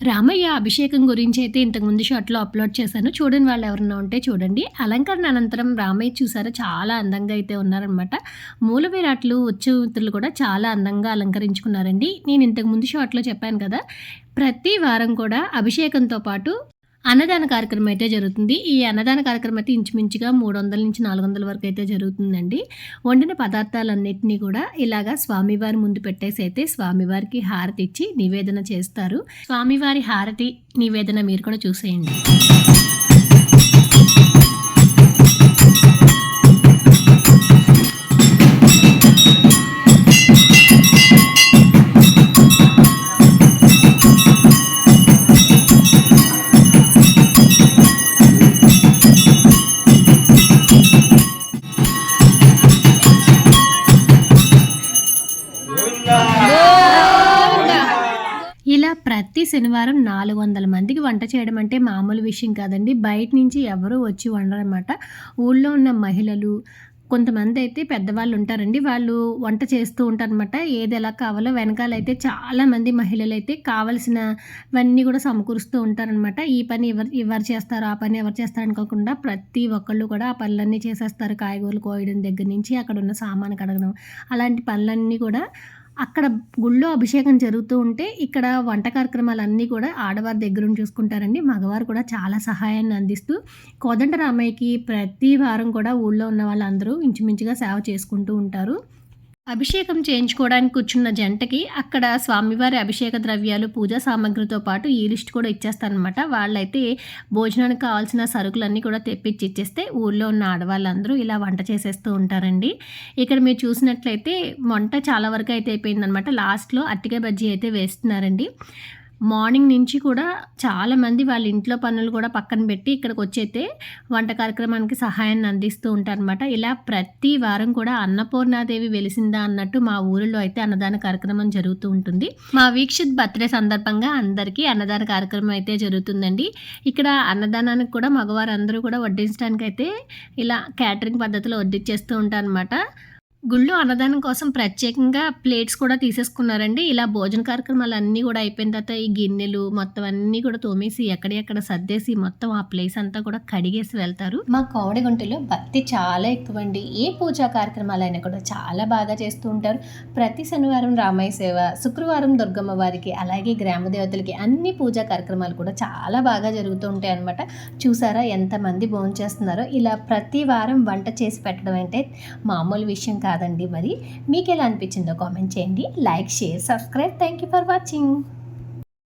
రామయ్య అభిషేకం గురించి అయితే ఇంతకుముందు షార్ట్‌లో అప్‌లోడ్ చేశాను. చూడని వాళ్ళు ఎవరన్నా ఉంటే చూడండి. అలంకరణ అనంతరం రామయ్య చూసారా చాలా అందంగా అయితే ఉన్నారనమాట. మూల విరాట్లు, ఉత్సవమూర్తులు కూడా చాలా అందంగా అలంకరించుకున్నారండి. నేను ఇంతకుముందు షార్ట్‌లో చెప్పాను కదా! ప్రతి వారం కూడా అభిషేకంతో పాటు అన్నదాన కార్యక్రమం అయితే జరుగుతుంది. ఈ అన్నదాన కార్యక్రమం అయితే ఇంచుమించుగా 300-400 వరకు అయితే జరుగుతుందండి. వండిన పదార్థాలన్నిటిని కూడా ఇలాగా స్వామివారి ముందు పెట్టేసి అయితే స్వామివారికి హారతి ఇచ్చి నివేదన చేస్తారు. స్వామివారి హారతి నివేదన మీరు కూడా చూసేయండి. ఇలా ప్రతి శనివారం 400 మందికి వంట చేయడం అంటే మామూలు విషయం కాదండి. బయట నుంచి ఎవరు వచ్చి వండరనమాట. ఊళ్ళో ఉన్న మహిళలు, కొంతమంది అయితే పెద్దవాళ్ళు ఉంటారండి. వాళ్ళు వంట చేస్తూ ఉంటారనమాట. ఏది ఎలా కావాలో వెనకాలైతే చాలామంది మహిళలైతే కావాల్సినవన్నీ కూడా సమకూరుస్తూ ఉంటారనమాట. ఈ పని ఎవరు చేస్తారు, ఆ పని ఎవరు చేస్తారు అనుకోకుండా ప్రతి ఒక్కళ్ళు కూడా ఆ పనులన్నీ చేసేస్తారు. కాయగూరలు కోయడం దగ్గర నుంచి అక్కడున్న సామాను కడగడం, అలాంటి పనులన్నీ కూడా అక్కడ గుళ్ళో అభిషేకం జరుగుతూ ఉంటే, ఇక్కడ వంట కార్యక్రమాలన్నీ కూడా ఆడవారి దగ్గరుండి చూసుకుంటారండి. మగవారు కూడా చాలా సహాయాన్ని అందిస్తూ కోదండరామయ్యకి ప్రతి వారం కూడా ఊళ్ళో ఉన్న వాళ్ళందరూ ఇంచుమించుగా సేవ చేసుకుంటూ ఉంటారు. అభిషేకం చేయించుకోవడానికి కూర్చున్న జంటకి అక్కడ స్వామివారి అభిషేక ద్రవ్యాలు, పూజా సామాగ్రితో పాటు ఈ లిస్ట్ కూడా ఇచ్చేస్తారనమాట. వాళ్ళైతే భోజనానికి కావాల్సిన సరుకులన్నీ కూడా తెప్పించి ఇచ్చేస్తే ఊళ్ళో ఉన్న ఆడవాళ్ళందరూ ఇలా వంట చేసేస్తూ ఉంటారండి. ఇక్కడ మీరు చూసినట్లయితే వంట చాలా వరకు అయితే అయిపోయిందనమాట. లాస్ట్‌లో అరటికాయ బజ్జీ అయితే వేస్తున్నారండి. మార్నింగ్ నుంచి కూడా చాలామంది వాళ్ళ ఇంట్లో పనులు కూడా పక్కన పెట్టి ఇక్కడికొచ్చైతే వంట కార్యక్రమానికి సహాయాన్ని అందిస్తూ ఉంటారనమాట. ఇలా ప్రతి వారం కూడా అన్నపూర్ణాదేవి వెలిసిందా అన్నట్టు మా ఊరిలో అయితే అన్నదాన కార్యక్రమం జరుగుతూ ఉంటుంది. మా వీక్షిత్ బర్త్‌డే సందర్భంగా అందరికీ అన్నదాన కార్యక్రమం అయితే జరుగుతుందండి. ఇక్కడ అన్నదానానికి కూడా మగవారందరూ కూడా వడ్డించడానికైతే ఇలా క్యాటరింగ్ పద్ధతిలో వడ్డిచ్చేస్తూ ఉంటారనమాట. గుళ్ళో అన్నదానం కోసం ప్రత్యేకంగా ప్లేట్స్ కూడా తీసేసుకున్నారండి. ఇలా భోజన కార్యక్రమాలన్నీ కూడా అయిపోయిన తర్వాత ఈ గిన్నెలు మొత్తం అన్నీ కూడా తోమేసి ఎక్కడెక్కడ సర్దేసి మొత్తం ఆ ప్లేస్ అంతా కూడా కడిగేసి వెళ్తారు. మా కోడిగుంటలో భక్తి చాలా ఎక్కువండి. ఏ పూజా కార్యక్రమాలైనా కూడా చాలా బాగా చేస్తూ ఉంటారు. ప్రతి శనివారం రామయ్య సేవ, శుక్రవారం దుర్గమ్మ వారికి, అలాగే గ్రామ దేవతలకి అన్ని పూజా కార్యక్రమాలు కూడా చాలా బాగా జరుగుతూ ఉంటాయి అన్నమాట. చూసారా ఎంతమంది భోంచేస్తున్నారో. ఇలా ప్రతి వారం వంట చేసి పెట్టడం అంటే మామూలు విషయం కాదండి. మరి మీకు ఎలా అనిపించిందో కామెంట్ చేయండి. Like, share, subscribe. Thank you for watching.